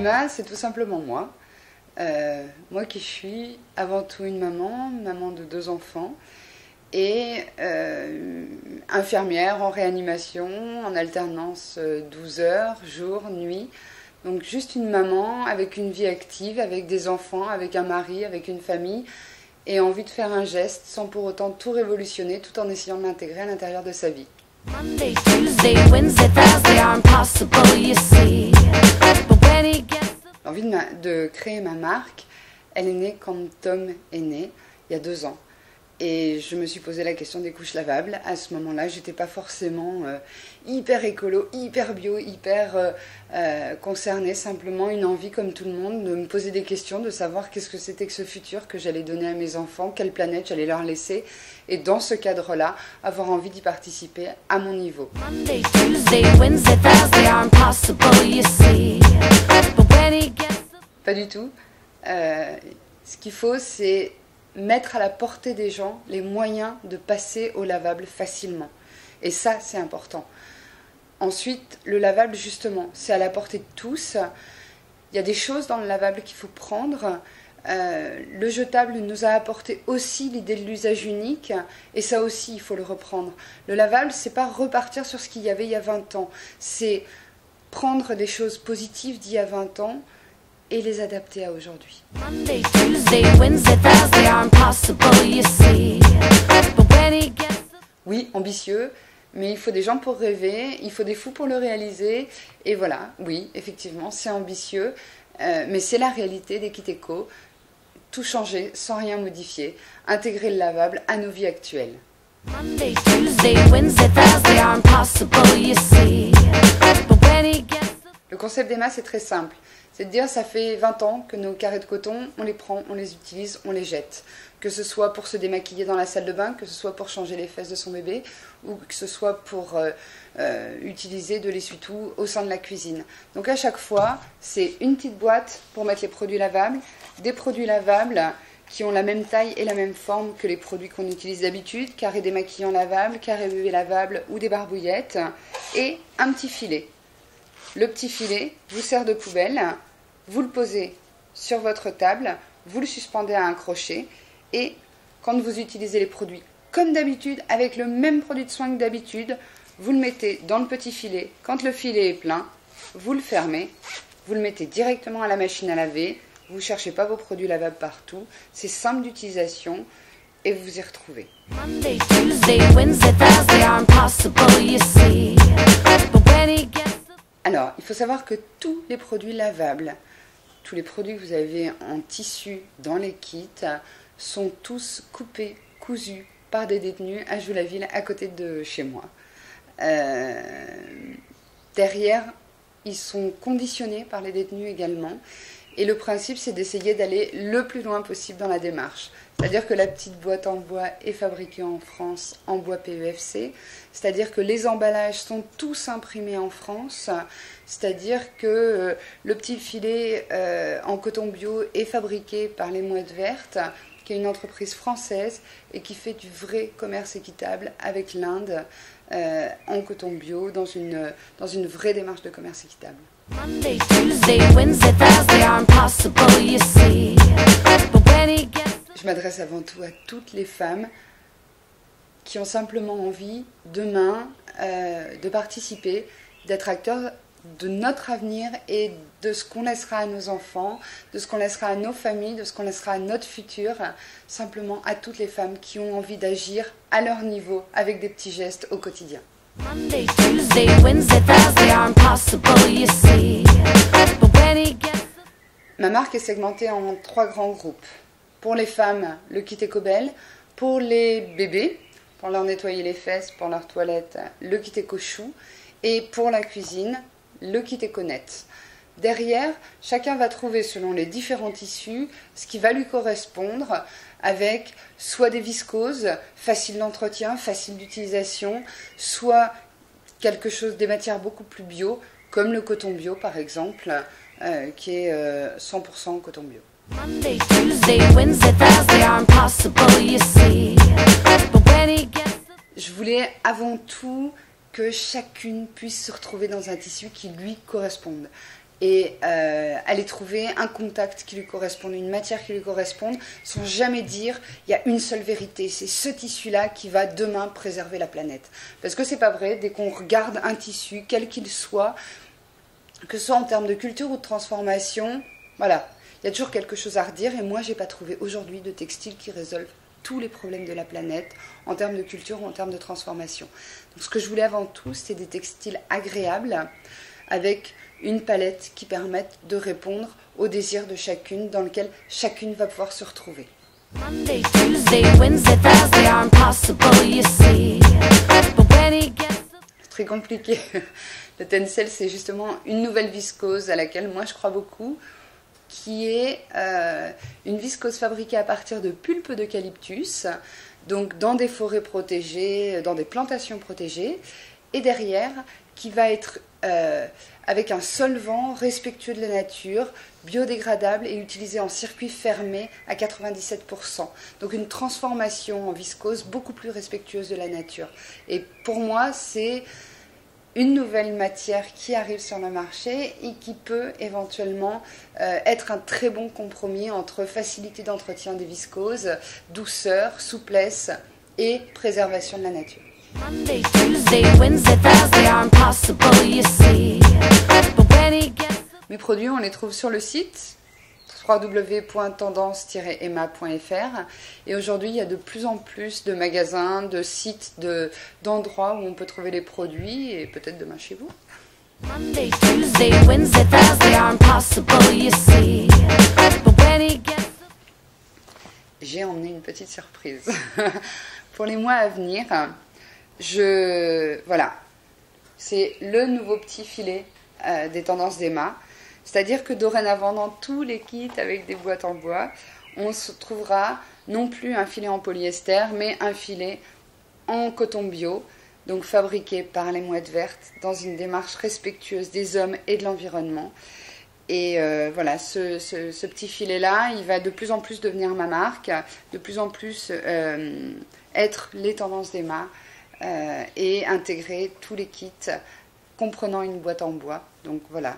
Emma, c'est tout simplement moi. Moi qui suis avant tout une maman de 2 enfants et infirmière en réanimation, en alternance 12 heures, jour, nuit. Donc juste une maman avec une vie active, avec des enfants, avec un mari, avec une famille et envie de faire un geste sans pour autant tout révolutionner tout en essayant de l'intégrer à l'intérieur de sa vie. Monday, Tuesday, Wednesday, Thursday are impossible, you see. But when he gets... L'envie de créer ma marque, elle est née quand Tom est né, il y a 2 ans. Et je me suis posé la question des couches lavables. À ce moment-là, j'étais pas forcément hyper écolo, hyper bio, hyper concernée. Simplement une envie, comme tout le monde, de me poser des questions, de savoir qu'est-ce que c'était que ce futur que j'allais donner à mes enfants, quelle planète j'allais leur laisser. Et dans ce cadre-là, avoir envie d'y participer à mon niveau. Monday, Tuesday, Wednesday, Thursday are impossible, you see. But when he gets... Pas du tout. Ce qu'il faut, c'est mettre à la portée des gens les moyens de passer au lavable facilement. Et ça, c'est important. Ensuite, le lavable, justement, c'est à la portée de tous. Il y a des choses dans le lavable qu'il faut prendre. Le jetable nous a apporté aussi l'idée de l'usage unique. Et ça aussi, il faut le reprendre. Le lavable, c'est pas repartir sur ce qu'il y avait il y a 20 ans. C'est prendre des choses positives d'il y a 20 ans et les adapter à aujourd'hui. Monday, Tuesday, Wednesday, Thursday are impossible, you see. But when he gets... Oui, ambitieux, mais il faut des gens pour rêver, il faut des fous pour le réaliser. Et voilà, oui, effectivement, c'est ambitieux, mais c'est la réalité des Kit Eco. Tout changer sans rien modifier, intégrer le lavable à nos vies actuelles. Monday, Tuesday, Wednesday, Thursday are impossible, you see. But when he gets... Le concept d'Emma, c'est très simple. C'est de dire, ça fait 20 ans que nos carrés de coton, on les prend, on les utilise, on les jette. Que ce soit pour se démaquiller dans la salle de bain, que ce soit pour changer les fesses de son bébé, ou que ce soit pour utiliser de l'essuie-tout au sein de la cuisine. Donc à chaque fois, c'est une petite boîte pour mettre les produits lavables, des produits lavables qui ont la même taille et la même forme que les produits qu'on utilise d'habitude, carré démaquillant lavable, carré bébé lavable ou des barbouillettes, et un petit filet. Le petit filet vous sert de poubelle. Vous le posez sur votre table, vous le suspendez à un crochet et quand vous utilisez les produits comme d'habitude, avec le même produit de soin que d'habitude, vous le mettez dans le petit filet. Quand le filet est plein, vous le fermez, vous le mettez directement à la machine à laver, vous ne cherchez pas vos produits lavables partout, c'est simple d'utilisation et vous vous y retrouvez. Monday, Tuesday, Wednesday, Thursday are impossible, you see. But when he gets... Alors, il faut savoir que tous les produits lavables, tous les produits que vous avez en tissu dans les kits sont tous coupés, cousus par des détenus à Joux-la-Ville, à côté de chez moi. Derrière, ils sont conditionnés par les détenus également. Et le principe, c'est d'essayer d'aller le plus loin possible dans la démarche. C'est-à-dire que la petite boîte en bois est fabriquée en France en bois PEFC. C'est-à-dire que les emballages sont tous imprimés en France. C'est-à-dire que le petit filet en coton bio est fabriqué par les Mouettes Vertes, qui est une entreprise française et qui fait du vrai commerce équitable avec l'Inde en coton bio dans une vraie démarche de commerce équitable. Monday, Tuesday, Wednesday, Thursday are impossible, you see. But when he gets... Je m'adresse avant tout à toutes les femmes qui ont simplement envie, demain, de participer, d'être acteurs de notre avenir et de ce qu'on laissera à nos enfants, de ce qu'on laissera à nos familles, de ce qu'on laissera à notre futur, simplement à toutes les femmes qui ont envie d'agir à leur niveau avec des petits gestes au quotidien. Monday, Tuesday, Wednesday, Thursday are impossible, you see. But when he gets... Ma marque est segmentée en 3 grands groupes. Pour les femmes, le Kit Eco Belle. Pour les bébés, pour leur nettoyer les fesses, pour leur toilette, le Kit Eco Chou. Et pour la cuisine, le Kit Eco Net. Derrière, chacun va trouver selon les différents tissus ce qui va lui correspondre, avec soit des viscoses, faciles d'entretien, faciles d'utilisation, soit quelque chose, des matières beaucoup plus bio, comme le coton bio par exemple, qui est 100% coton bio. Monday, Tuesday, Wednesday, Thursday are impossible, you see. But when he gets... Je voulais avant tout que chacune puisse se retrouver dans un tissu qui lui corresponde. et aller trouver un contact qui lui corresponde, une matière qui lui corresponde, sans jamais dire il y a une seule vérité, c'est ce tissu-là qui va demain préserver la planète. Parce que c'est pas vrai, dès qu'on regarde un tissu, quel qu'il soit, que ce soit en termes de culture ou de transformation, voilà, il y a toujours quelque chose à redire, et moi j'ai pas trouvé aujourd'hui de textile qui résolve tous les problèmes de la planète en termes de culture ou en termes de transformation. Donc ce que je voulais avant tout, c'était des textiles agréables, avec une palette qui permette de répondre aux désirs de chacune, dans lequel chacune va pouvoir se retrouver. Monday, Tuesday, Wednesday, Thursday are impossible, you see. But when he gets... C'est très compliqué. Le Tencel, c'est justement une nouvelle viscose à laquelle moi je crois beaucoup, qui est une viscose fabriquée à partir de pulpe d'eucalyptus, donc dans des forêts protégées, dans des plantations protégées, et derrière, qui va être avec un solvant respectueux de la nature, biodégradable et utilisé en circuit fermé à 97%. Donc une transformation en viscose beaucoup plus respectueuse de la nature. Et pour moi, c'est une nouvelle matière qui arrive sur le marché et qui peut éventuellement être un très bon compromis entre facilité d'entretien des viscoses, douceur, souplesse et préservation de la nature. Monday, Tuesday, Wednesday, Thursday are impossible, you see. But when he gets... Mes produits, on les trouve sur le site www.tendance-emma.fr, et aujourd'hui il y a de plus en plus de magasins, de sites, d'endroits où on peut trouver les produits, et peut-être demain chez vous. Monday, Tuesday, Wednesday, Thursday are impossible, you see. But when he gets... J'ai emmené une petite surprise pour les mois à venir. Voilà, c'est le nouveau petit filet des tendances d'Emma. C'est-à-dire que dorénavant, dans tous les kits avec des boîtes en bois, on se trouvera non plus un filet en polyester, mais un filet en coton bio, donc fabriqué par les Mouettes Vertes, dans une démarche respectueuse des hommes et de l'environnement. Et voilà, ce petit filet-là, il va de plus en plus devenir ma marque, de plus en plus être les tendances d'Emma, et intégrer tous les kits comprenant une boîte en bois. Donc voilà.